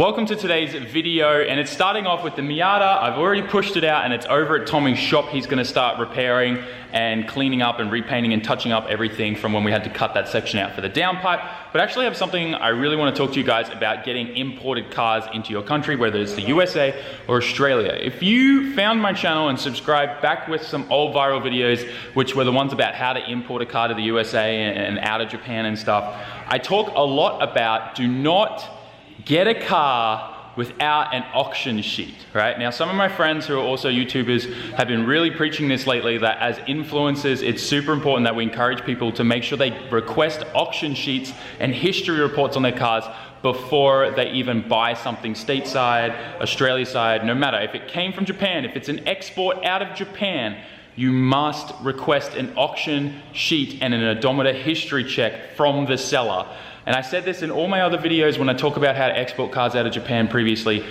Welcome to today's video, and it's starting off with the Miata. I've already pushed it out and it's over at Tommy's shop. He's gonna start repairing and cleaning up and repainting and touching up everything from when we had to cut that section out for the downpipe. But I actually have something I really want to talk to you guys about getting imported cars into your country, whether it's the USA or Australia. If you found my channel and subscribed back with some old viral videos, which were the ones about how to import a car to the USA and out of Japan and stuff, I talk a lot about do not get a car without an auction sheet, right? Now, some of my friends who are also YouTubers have been really preaching this lately, that as influencers, it's super important that we encourage people to make sure they request auction sheets and history reports on their cars before they even buy something stateside, Australia side, no matter. If it came from Japan, if it's an export out of Japan, you must request an auction sheet and an odometer history check from the seller. And I said this in all my other videos when I talk about how to export cars out of Japan previously.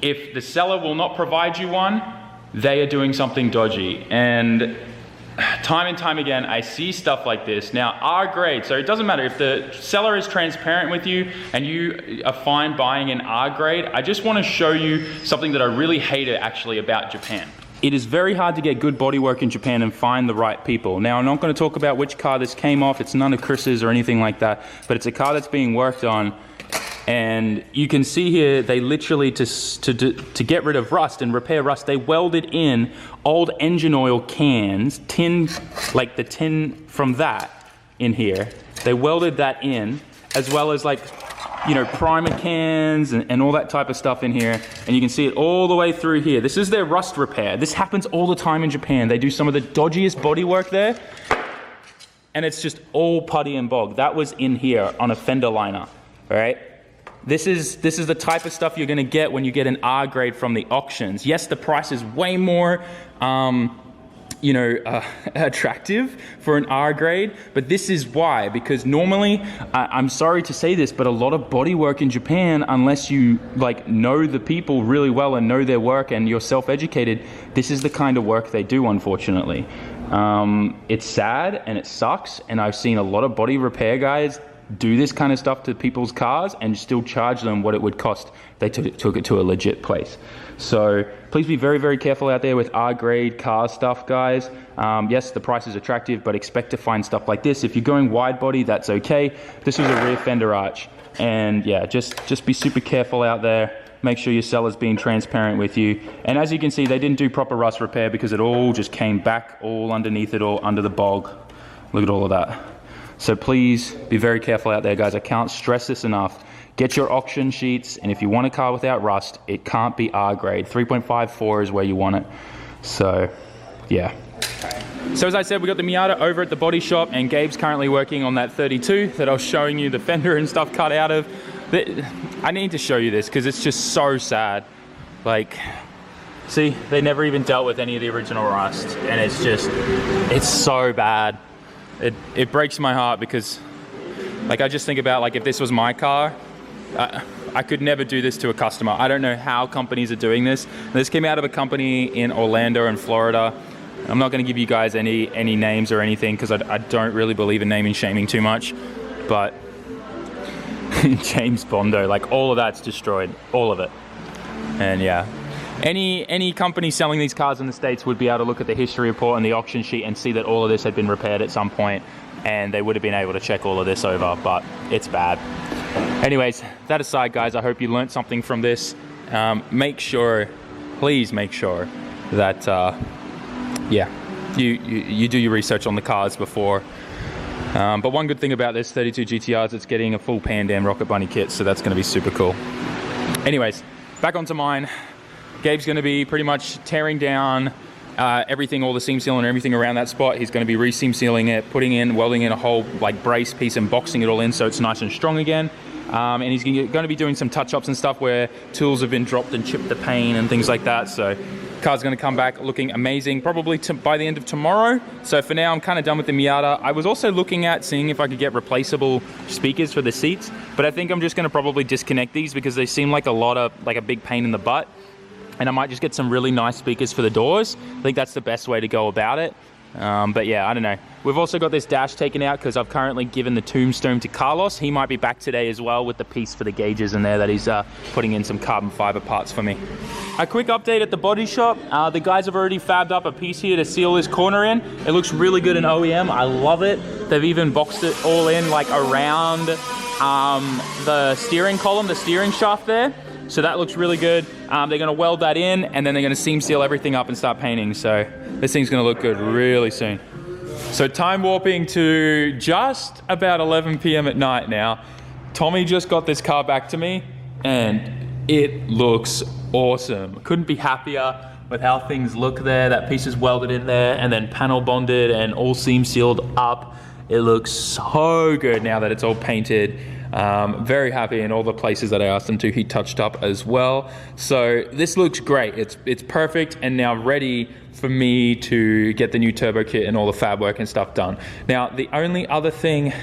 If the seller will not provide you one, they are doing something dodgy. And time and time again, I see stuff like this. Now, R grade, so it doesn't matter if the seller is transparent with you and you are fine buying an R grade. I just want to show you something that I really hated actually about Japan. It is very hard to get good bodywork in Japan and find the right people. Now, I'm not going to talk about which car this came off. It's none of Chris's or anything like that, but it's a car that's being worked on. And you can see here, they literally, to get rid of rust and repair rust, they welded in old engine oil cans, tin, like the tin from that in here. They welded that in, as well as like, you know, primer cans and all that type of stuff in here. And you can see it all the way through here. This is their rust repair. This happens all the time in Japan. They do some of the dodgiest bodywork there, and it's just all putty and bog. That was in here on a fender liner, all right? This is the type of stuff you're gonna get when you get an R grade from the auctions. Yes, the price is way more, attractive for an R grade, but this is why, because normally, I'm sorry to say this, but a lot of bodywork in Japan, unless you like know the people really well and know their work and you're self-educated, this is the kind of work they do, unfortunately. It's sad and it sucks, and I've seen a lot of body repair guys do this kind of stuff to people's cars and still charge them what it would cost they took it to a legit place. So please be very, very careful out there with R grade car stuff, guys. Yes, the price is attractive, but expect to find stuff like this. If you're going wide body, that's okay. This was a rear fender arch, and yeah, just be super careful out there. Make sure your seller's being transparent with you. And as you can see, they didn't do proper rust repair because it all just came back all underneath it, all under the bog. Look at all of that. So please be very careful out there, guys. I can't stress this enough. Get your auction sheets, and if you want a car without rust, it can't be R grade. 3.54 is where you want it. So, yeah. So as I said, we got the Miata over at the body shop, and Gabe's currently working on that 32 that I was showing you the fender and stuff cut out of. I need to show you this because it's just so sad. Like, see, they never even dealt with any of the original rust, and it's so bad. It breaks my heart because, like, I just think about, like, if this was my car, I could never do this to a customer. I don't know how companies are doing this. This came out of a company in Orlando in Florida. I'm not going to give you guys any names or anything because I don't really believe in naming shaming too much. But James Bondo, like, all of that's destroyed, all of it. And yeah. Any company selling these cars in the States would be able to look at the history report and the auction sheet and see that all of this had been repaired at some point, and they would have been able to check all of this over, but it's bad. Anyways, that aside, guys, I hope you learned something from this. Please make sure that, you do your research on the cars before. But one good thing about this 32 GTR is it's getting a full Pan-Dam Rocket Bunny kit, so that's going to be super cool. Anyways, back onto mine. Gabe's going to be pretty much tearing down everything, all the seam sealing and everything around that spot. He's going to be re-seam sealing it, welding in a whole like brace piece and boxing it all in so it's nice and strong again. And he's going to be doing some touch-ups and stuff where tools have been dropped and chipped the paint and things like that. So car's going to come back looking amazing probably by the end of tomorrow. So for now, I'm kind of done with the Miata. I was also looking at seeing if I could get replaceable speakers for the seats, but I think I'm just going to probably disconnect these because they seem like a big pain in the butt. And I might just get some really nice speakers for the doors. I think that's the best way to go about it. But yeah, I don't know. We've also got this dash taken out because I've currently given the tombstone to Carlos. He might be back today as well with the piece for the gauges in there that he's putting in some carbon fiber parts for me. A quick update at the body shop. The guys have already fabbed up a piece here to seal this corner in. It looks really good in OEM. I love it. They've even boxed it all in like around the steering column, the steering shaft there. So that looks really good. They're gonna weld that in and then they're gonna seam seal everything up and start painting. So this thing's gonna look good really soon. So time warping to just about 11 p.m. at night now. Tommy just got this car back to me and it looks awesome. Couldn't be happier with how things look there. That piece is welded in there and then panel bonded and all seam sealed up. It looks so good now that it's all painted. Very happy in all the places that I asked him to, he touched up as well. So this looks great. It's perfect and now ready for me to get the new turbo kit and all the fab work and stuff done. Now, the only other thing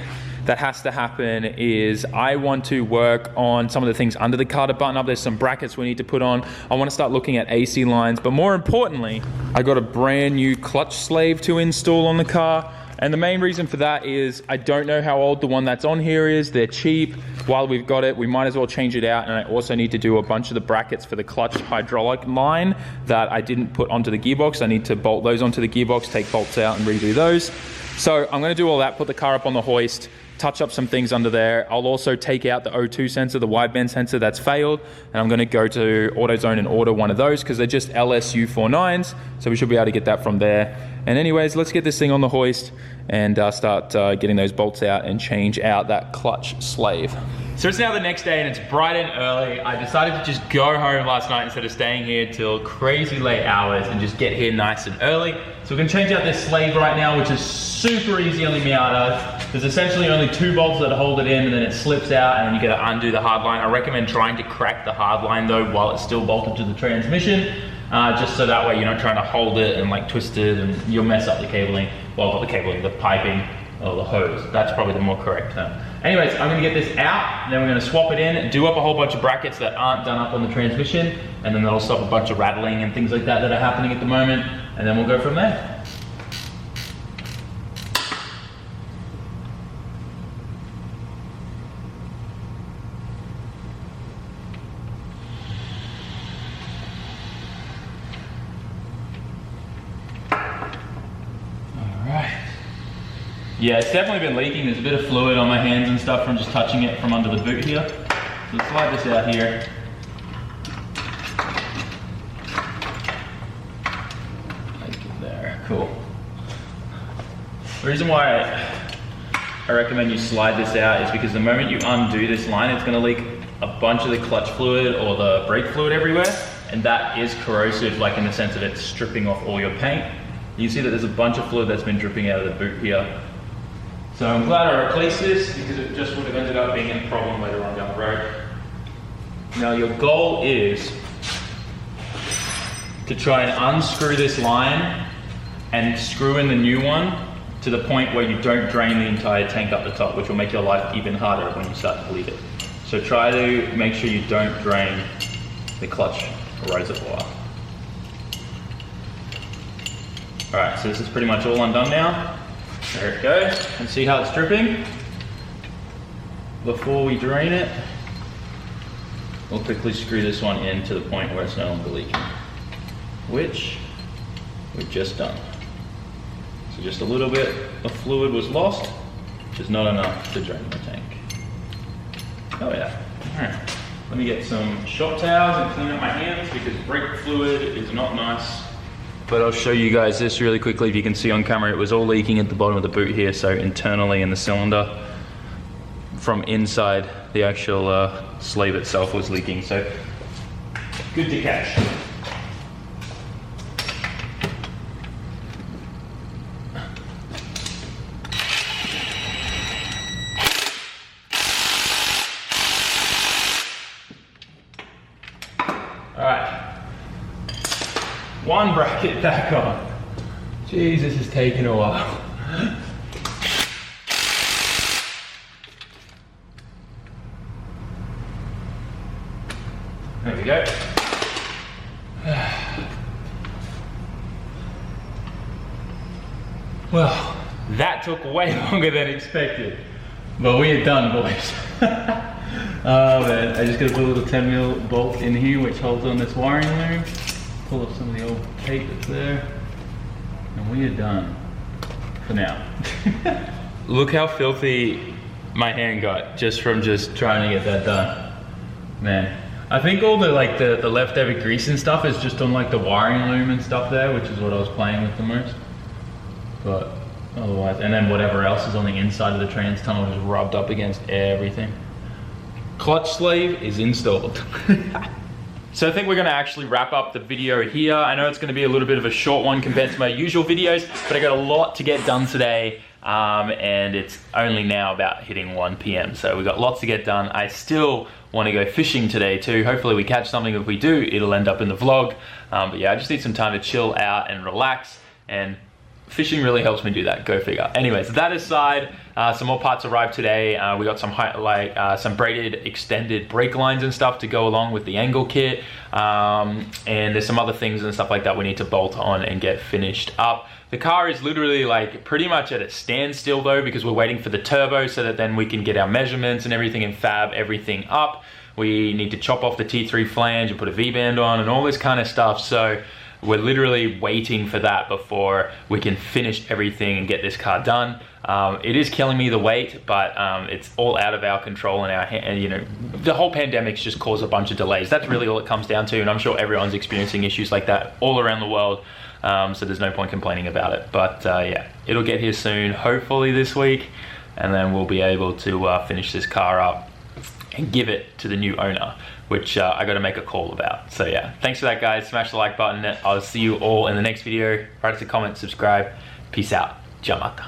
that has to happen is I want to work on some of the things under the car to button up. There's some brackets we need to put on. I want to start looking at AC lines, but more importantly, I got a brand new clutch slave to install on the car. And the main reason for that is I don't know how old the one that's on here is. They're cheap. While we've got it, we might as well change it out. And I also need to do a bunch of the brackets for the clutch hydraulic line that I didn't put onto the gearbox. I need to bolt those onto the gearbox, take bolts out and redo those. So I'm gonna do all that, put the car up on the hoist, touch up some things under there. I'll also take out the O2 sensor, the wideband sensor that's failed, and I'm gonna go to AutoZone and order one of those because they're just LSU 49s, so we should be able to get that from there. And anyways, let's get this thing on the hoist and start getting those bolts out and change out that clutch slave. So it's now the next day and it's bright and early. I decided to just go home last night instead of staying here till crazy late hours and just get here nice and early. So we're gonna change out this slave right now, which is super easy on the Miata. There's essentially only 2 bolts that hold it in and then it slips out and then you gotta undo the hard line. I recommend trying to crack the hard line though while it's still bolted to the transmission, just so that way you're not trying to hold it and like twist it and you'll mess up the cabling. Well, not the cabling, the piping or the hose. That's probably the more correct term. Anyways, I'm gonna get this out, then we're gonna swap it in, do up a whole bunch of brackets that aren't done up on the transmission, and then that'll stop a bunch of rattling and things like that that are happening at the moment, and then we'll go from there. Yeah, it's definitely been leaking. There's a bit of fluid on my hands and stuff from just touching it from under the boot here. So let's slide this out here. Like there, cool. The reason why I recommend you slide this out is because the moment you undo this line, it's gonna leak a bunch of the clutch fluid or the brake fluid everywhere, and that is corrosive, like in the sense of it's stripping off all your paint. You can see that there's a bunch of fluid that's been dripping out of the boot here. So I'm glad I replaced this because it just would have ended up being a problem later on down the road. Now your goal is to try and unscrew this line and screw in the new one to the point where you don't drain the entire tank up the top, which will make your life even harder when you start to bleed it. So try to make sure you don't drain the clutch reservoir. All right, so this is pretty much all undone now. There it goes, and see how it's dripping? Before we drain it, we'll quickly screw this one in to the point where it's no longer leaking, which we've just done. So just a little bit of fluid was lost, which is not enough to drain the tank. Oh yeah, all right. Let me get some shop towels and clean up my hands because brake fluid is not nice. But I'll show you guys this really quickly. If you can see on camera, it was all leaking at the bottom of the boot here, so internally in the cylinder. From inside, the actual sleeve itself was leaking, so good to catch. All right. One bracket back on. Jeez, this has taken a while. There we go. Well, that took way longer than expected, but we are done, boys. Oh man, I just gotta put a little 10mm bolt in here which holds on this wiring loom. Pull up some of the old tape that's there, and we are done for now. Look how filthy my hand got just from trying to get that done. Man, I think all the the leftover grease and stuff is just on like the wiring loom and stuff there, which is what I was playing with the most. But otherwise, and then whatever else is on the inside of the trans tunnel just rubbed up against everything. Clutch sleeve is installed. So I think we're gonna actually wrap up the video here. I know it's gonna be a little bit of a short one compared to my usual videos, but I got a lot to get done today. And it's only now about hitting 1 p.m. So we've got lots to get done. I still want to go fishing today too. Hopefully we catch something. If we do, it'll end up in the vlog. But yeah, I just need some time to chill out and relax, and fishing really helps me do that, go figure. Anyways, that aside, some more parts arrived today. We got some braided extended brake lines and stuff to go along with the angle kit. And there's some other things and stuff like that we need to bolt on and get finished up. The car is literally like pretty much at a standstill though, because we're waiting for the turbo so that then we can get our measurements and everything and fab everything up. We need to chop off the T3 flange and put a V-band on and all this kind of stuff. So we're literally waiting for that before we can finish everything and get this car done. It is killing me, the weight, but it's all out of our control, and you know, the whole pandemic's just caused a bunch of delays. That's really all it comes down to, and I'm sure everyone's experiencing issues like that all around the world. So there's no point complaining about it. But yeah, it'll get here soon, hopefully this week, and then we'll be able to finish this car up and give it to the new owner, which I got to make a call about. So yeah, thanks for that, guys. Smash the like button. I'll see you all in the next video. Write us a comment, subscribe. Peace out. Jamata.